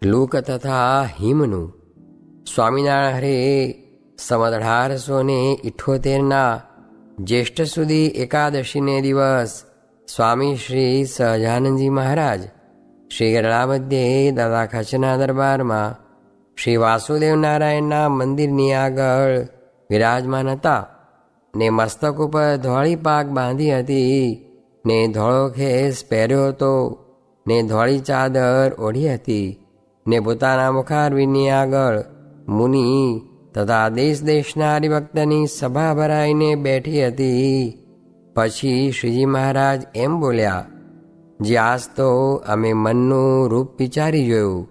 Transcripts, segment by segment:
Look તથા હિમનું. સ્વામિનારાયણ હરે સંવત 1878 જ્યેષ્ઠ સુધી એકાદશીને દિવસ સ્વામી શ્રી સહજાનંદજી મહારાજ શ્રી ગરડા મધ્યે દાદા ખચના દરબારમાં શ્રી વાસુદેવ નારાયણના મંદિરની આગળ વિરાજમાન હતા ને મસ્તક ઉપર ધોળી પાગ બાંધી હતી ને ધોળો ખેસ પહેર્યો હતો ને ધોળી ચાદર ઓઢી હતી ને પોતાના મુખારવિંદની આગળ મુનિ તથા દેશ દેશના હરિભક્તની સભા ભરાઈને બેઠી હતી. પછી શ્રીજી મહારાજ એમ બોલ્યા, જે આજ તો અમે મનનું રૂપ વિચારી જોયું,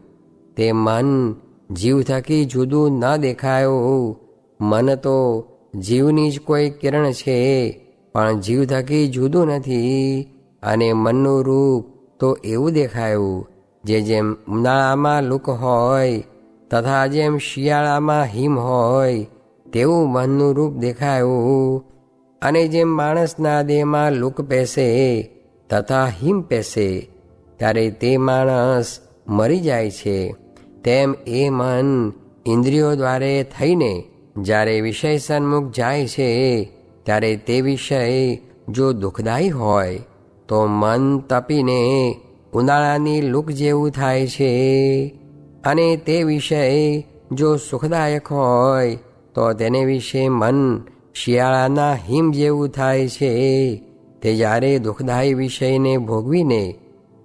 તે મન જીવ થકી જુદું ન દેખાયું. મન તો જીવની જ કોઈ કિરણ છે, પણ જીવ થકી જુદું નથી. અને મનનું રૂપ તો એવું દેખાયું, જેમ ઉનાળામાં લુક હોય તથા જેમ શિયાળામાં હિમ હોય તેવું મનનું રૂપ દેખાયું. અને જેમ માણસના દેહમાં લુક પેસે તથા હિમ પેસે ત્યારે તે માણસ મરી જાય છે, તેમ એ મન ઇન્દ્રિયો દ્વારે થઈને જ્યારે વિષય સન્મુખ જાય છે ત્યારે તે વિષય જો દુઃખદાયી હોય તો મન તપીને ઉનાળાની લુક જેવું થાય છે. અને તે વિષય જો સુખદાયક હોય તો તેને વિશે મન શિયાળાના હિમ જેવું થાય છે. તે જ્યારે દુઃખદાયી વિષયને ભોગવીને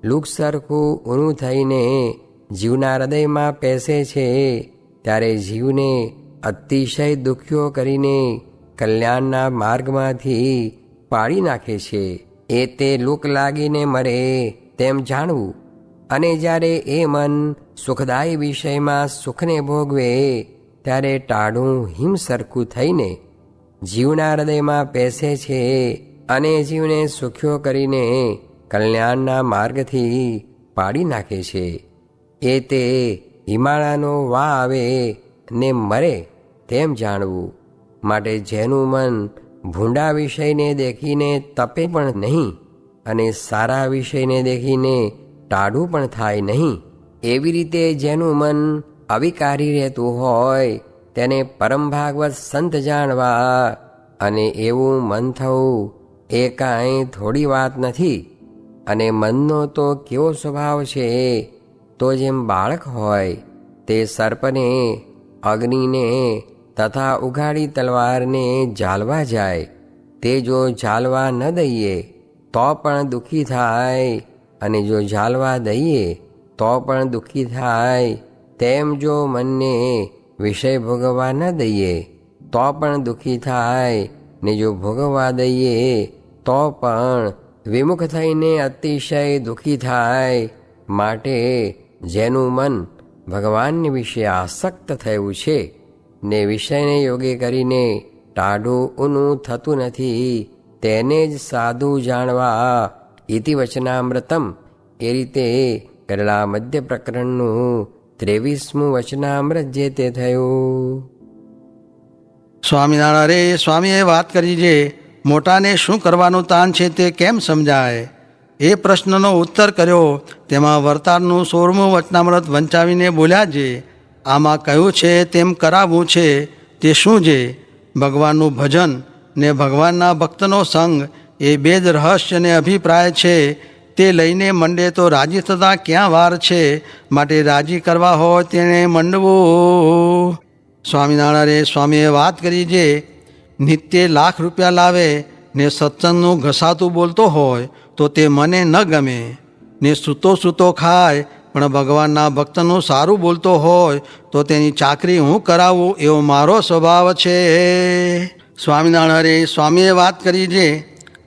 લુક સરખું ઊનું થઈને જીવના હૃદયમાં પેસે છે ત્યારે જીવને અતિશય દુખ્યો કરીને કલ્યાણના માર્ગમાંથી પાડી નાખે છે. એ તે લુક લાગીને મરે તેમ જાણવું. અને જ્યારે એ મન સુખદાયી વિષયમાં સુખને ભોગવે ત્યારે ટાઢું હિમ સરખું થઈને જીવના હૃદયમાં પેસે છે અને જીવને સુખ્યો કરીને કલ્યાણના માર્ગથી પાડી નાખે છે. એ તે હિમાલયનો વા આવે ને મરે તેમ જાણવું. માટે જેનું મન ભૂંડા વિષયને દેખીને તપે પણ નહીં અને સારા વિષયને દેખીને ટાઢું પણ થાય નહીં, એવી રીતે જેનું મન અવિકારી રહેતું હોય તેને પરમ ભાગવત સંત જાણવા. અને એવું મન થવું એ કાંઈ થોડી વાત નથી. અને મનનો તો કેવો સ્વભાવ છે, તો જેમ બાળક હોય તે સર્પને, અગ્નિને તથા ઉઘાડી તલવારને ઝાલવા જાય, તે જો ઝાલવા ન દઈએ તો પણ દુઃખી થાય, અને જો ઝાલવા દઈએ તો પણ દુઃખી થાય. તેમ જો મનને વિષય ભોગવવા ન દઈએ તો પણ દુઃખી થાય, ને જો ભોગવવા દઈએ તો પણ વિમુખ થઈને અતિશય દુઃખી થાય. માટે જેનું મન ભગવાનની વિશે આસક્ત થયું છે ને વિષયને યોગે કરીને ટાઢું ઊનું થતું નથી, તેને જ સાધુ જાણવા. ઇતિ વચનામૃતમ. એ રીતે ગરડા મધ્ય પ્રકરણનું 23મું વચનામૃત જે તે થયું. સ્વામિનારાયણ રે સ્વામીએ વાત કરી છે, મોટાને શું કરવાનું તાન છે તે કેમ સમજાય? એ પ્રશ્નનો ઉત્તર કર્યો. તેમાં વર્તારનું 16મું વચનામૃત વંચાવીને બોલ્યા છે, આમાં કહ્યું છે તેમ કરાવવું છે તે શું છે? ભગવાનનું ભજન ને ભગવાનના ભક્તનો સંગ એ બે જ રહસ્ય ને અભિપ્રાય છે. તે લઈને મંડે તો રાજી થતાં ક્યાં વાર છે? માટે રાજી કરવા હોય તેને મંડવું. સ્વામિનારાયણ સ્વામીએ વાત કરી છે, નિત્ય લાખ રૂપિયા લાવે ને સત્સંગનું ઘસાતું બોલતો હોય તો તે મને ન ગમે. ને સૂતો સૂતો ખાય પણ ભગવાનના ભક્તનું સારું બોલતો હોય તો તેની ચાકરી હું કરાવું એવો મારો સ્વભાવ છે. સ્વામિનારાયણ સ્વામીએ વાત કરી છે,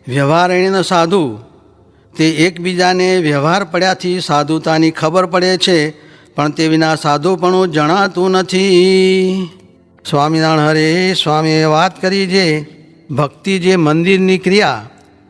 વ્યવહારિણીનો સાધુ તે એકબીજાને વ્યવહાર પડ્યાથી સાધુતાની ખબર પડે છે, પણ તે વિના સાધુપણું જણાતું નથી. સ્વામિનારાયણ સ્વામીએ વાત કરી છે, ભક્તિ જે મંદિરની ક્રિયા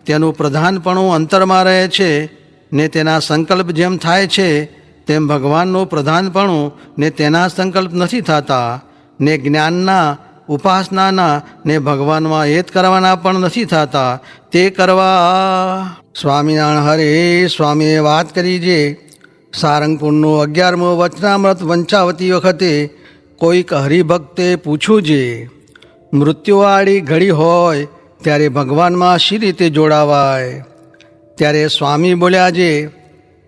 તેનું પ્રધાનપણું અંતરમાં રહે છે ને તેના સંકલ્પ જેમ થાય છે તેમ ભગવાનનું પ્રધાનપણું ને તેના સંકલ્પ નથી થતા, ને જ્ઞાનના, ઉપાસનાના ને ભગવાનમાં હેત કરવાના પણ નથી થતા, તે કરવા. સ્વામિનારાયણ હરે સ્વામીએ વાત કરી છે, સારંગપુરનું 11મું વચનામૃત વંચાવતી વખતે કોઈક હરિભક્તે પૂછ્યું છે, મૃત્યુવાળી ઘડી હોય ત્યારે ભગવાનમાં શી રીતે જોડાવાય? ત્યારે સ્વામી બોલ્યા છે,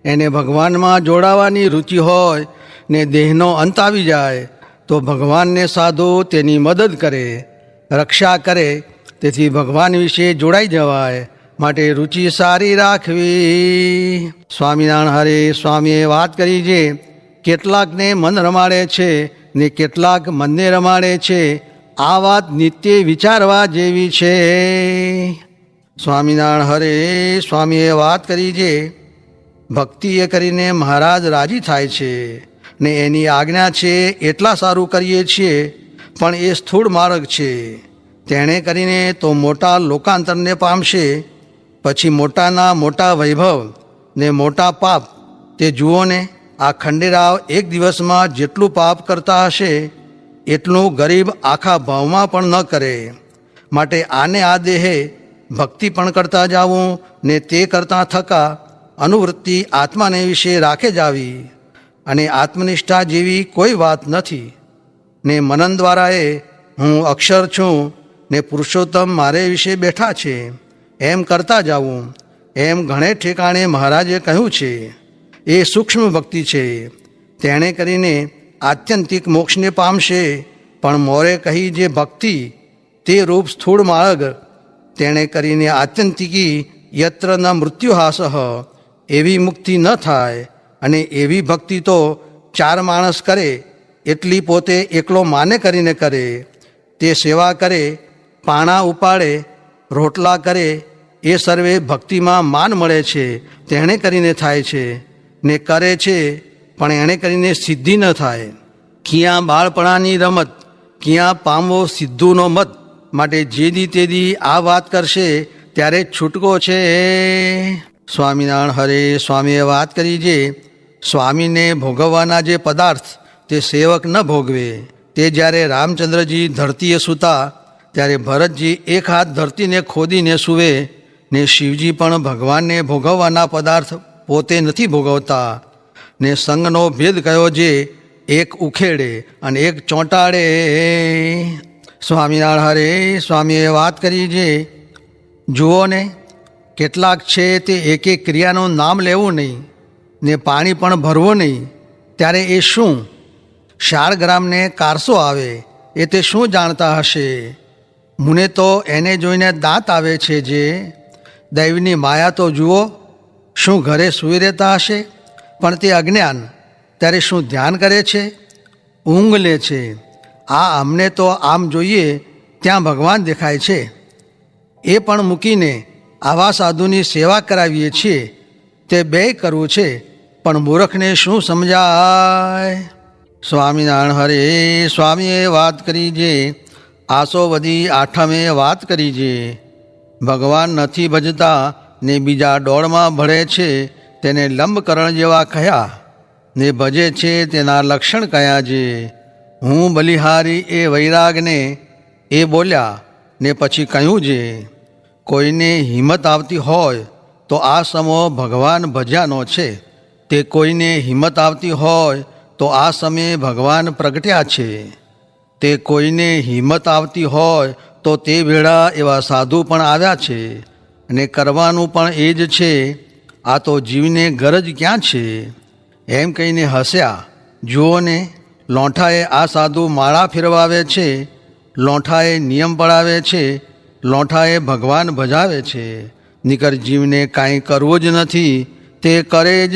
એને ભગવાનમાં જોડાવાની રુચિ હોય ને દેહનો અંત આવી જાય તો ભગવાનને સાધુ તેની મદદ કરે, રક્ષા કરે. તેથી ભગવાન વિશે જોડાઈ જવાય. માટે રુચિ સારી રાખવી. સ્વામિનારાયણ હરે સ્વામીએ વાત કરી છે, કેટલાકને મન રમાડે છે ને કેટલાક મનને રમાડે છે. આ વાત નિત્ય વિચારવા જેવી છે. સ્વામિનારાયણ હરે સ્વામીએ વાત કરી છે, ભક્તિએ કરીને મહારાજ રાજી થાય છે ને એની આજ્ઞા છે એટલા સારું કરીએ છીએ, પણ એ સ્થૂળ માર્ગ છે. તેણે કરીને તો મોટા લોકાંતરને પામશે. પછી મોટાના મોટા વૈભવ ને મોટા પાપ. તે જુઓ ને, આ ખંડેરાવ એક દિવસમાં જેટલું પાપ કરતા હશે એટલું ગરીબ આખા ભાવમાં પણ ન કરે. માટે આને આ દેહે ભક્તિ પણ કરતા જાવું ને તે કરતાં થકા અનુવૃત્તિ આત્માને વિશે રાખે જ આવી. અને આત્મનિષ્ઠા જેવી કોઈ વાત નથી. ને મનન દ્વારાએ હું અક્ષર છું ને પુરુષોત્તમ મારે વિશે બેઠા છે એમ કરતા જાવું. એમ ઘણે ઠેકાણે મહારાજે કહ્યું છે. એ સૂક્ષ્મ ભક્તિ છે. તેણે કરીને આત્યંતિક મોક્ષને પામશે. પણ મોરે કહી જે ભક્તિ તે રૂપ સ્થૂળ માર્ગ, તેણે કરીને આત્યંતિકી યત્ર ન મૃત્યુહાસઃ, એવી મુક્તિ ન થાય. અને એવી ભક્તિ તો 4 માણસ કરે એટલી પોતે એકલો માને કરીને કરે. તે સેવા કરે, પાણા ઉપાડે, રોટલા કરે, એ સર્વે ભક્તિમાં માન મળે છે. તેણે કરીને થાય છે ને કરે છે, પણ એણે કરીને સિદ્ધિ ન થાય. ક્યાં બાળપણાની રમત, ક્યાં પામવો સિદ્ધુનો મત. માટે જે દી તે દી આ વાત કરશે ત્યારે છૂટકો છે. સ્વામિનારાયણ હરે સ્વામીએ વાત કરી છે, સ્વામીને ભોગવવાના જે પદાર્થ તે સેવક ન ભોગવે. તે જ્યારે રામચંદ્રજી ધરતીએ સૂતા ત્યારે ભરતજી એક હાથ ધરતીને ખોદીને સૂવે ને શિવજી પણ ભગવાનને ભોગવવાના પદાર્થ પોતે નથી ભોગવતા. ને સંગનો ભેદ કયો છે, એક ઉખેડે અને એક ચોંટાડે. સ્વામિનારાયણ હરે સ્વામીએ વાત કરી છે, જુઓ ને, કેટલાક છે તે એક એક ક્રિયાનું નામ લેવું નહીં ને પાણી પણ ભરવું નહીં. ત્યારે એ શું? 4 ગ્રામને કારસો આવે એ તે શું જાણતા હશે? મુને તો એને જોઈને દાંત આવે છે. જે દૈવની માયા તો જુઓ, શું ઘરે સૂઈ રહેતા હશે? પણ તે અજ્ઞાન. ત્યારે શું ધ્યાન કરે છે? ઊંઘ લે છે. આ અમને તો આમ જોઈએ ત્યાં ભગવાન દેખાય છે. એ પણ મૂકીને આવા સાધુની સેવા કરાવીએ છીએ. તે બેય કરવું છે, પણ મૂર્ખને શું સમજાય? સ્વામિનારાયણ હરે સ્વામીએ વાત કરી છે, આસોવદી આઠમે વાત કરી છે, ભગવાન નથી ભજતા ને બીજા દોડમાં ભળે છે તેને લંબકરણ જેવા કયા ને ભજે છે તેના લક્ષણ કયા છે? હું બલિહારી એ વૈરાગને એ બોલ્યા ને પછી કહ્યું છે, કોઈને હિંમત આવતી હોય તો આ સમો ભગવાન ભજ્યાનો છે. તે કોઈને હિંમત આવતી હોય તો આ સમયે ભગવાન પ્રગટ્યા છે. તે કોઈને હિંમત આવતી હોય તો તે વેળા એવા સાધુ પણ આવ્યા છે. અને કરવાનું પણ એ જ છે. આ તો જીવને ગરજ ક્યાં છે? એમ કહીને હસ્યા. જુઓ ને, લોંઠાએ આ સાધુ માળા ફેરવાવે છે, લોંઠાએ નિયમ પડાવે છે, લોંઠાએ ભગવાન ભજાવે છે. નિકર જીવને કાંઈ કરવું જ નથી, તે કરે જ